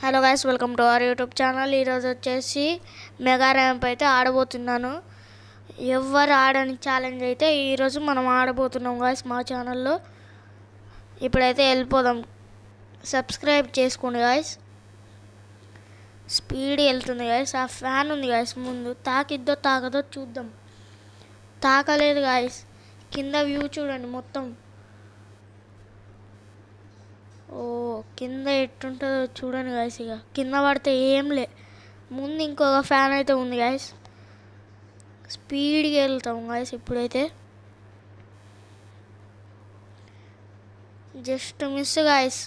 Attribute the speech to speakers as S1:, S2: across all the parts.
S1: Hello guys, welcome to our YouTube channel. ఈరోజు వచ్చేసి mega ramp అయితే ఆడబోతున్నాను. ఎవరు ఆడని ఛాలెంజ్ అయితే ఈరోజు మనం ఆడబోతున్నాం గైస్ మా ఛానల్లో. ఇప్పుడైతే వెళ్ళిపోదాం. సబ్స్క్రైబ్ చేసుకోండి గైస్. స్పీడ్ వెళ్తుంది గైస్. ఆ ఫ్యాన్ ఉంది గైస్ ముందు, తాకిద్దో తాకదో చూద్దాం. తాకలేదు గైస్. కింద వ్యూ చూడండి మొత్తం. ఓ కింద ఎట్టుంటుందో చూడండి గాయస్. ఇక కింద పడితే ఏం లే. ముందు ఇంకొక ఫ్యాన్ అయితే ఉంది గాయస్. స్పీడ్గా వెళ్తాం గాయస్. ఇప్పుడైతే జస్ట్ మిస్ గాయస్.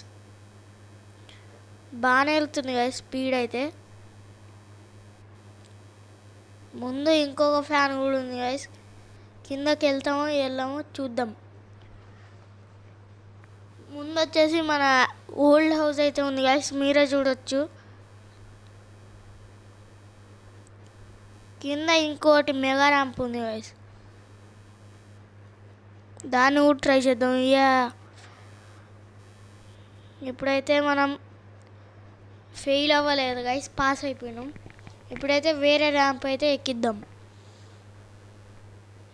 S1: బాగానే వెళ్తుంది గాయస్ స్పీడ్ అయితే. ముందు ఇంకొక ఫ్యాన్ కూడా ఉంది గాయస్. కిందకి వెళ్తామో వెళ్ళామో చూద్దాం. ముందు వచ్చేసి మన ఓల్డ్ హౌస్ అయితే ఉంది గాయస్, మీరే చూడొచ్చు. కింద ఇంకోటి మెగా ర్యాంప్ ఉంది గాయస్, దాన్ని కూడా ట్రై చేద్దాం. ఇప్పుడైతే మనం ఫెయిల్ అవ్వలేదు గాయస్, పాస్ అయిపోయినాం. ఇప్పుడైతే వేరే ర్యాంప్ అయితే ఎక్కిద్దాం.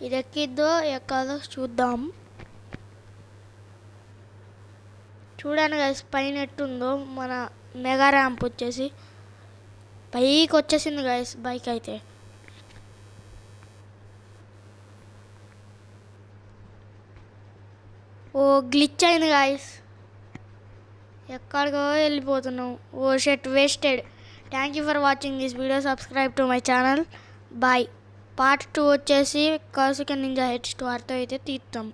S1: ఇది ఎక్కిద్దో ఎక్కదో చూద్దాం. చూడండి గైస్ పైన ఎట్టుందో. మన మెగా ర్యాంప్ వచ్చేసి పైకి వచ్చేసింది గైస్ బైక్ అయితే. ఓ గ్లిచ్ అయింది గాయస్, ఎక్కడికో వెళ్ళిపోతున్నాం. Oh shit wasted. Thank you for watching this video. Subscribe to my channel. Bye. Part 2 వచ్చేసి కౌశిక నింజా H2R తో అయితే తీస్తాం.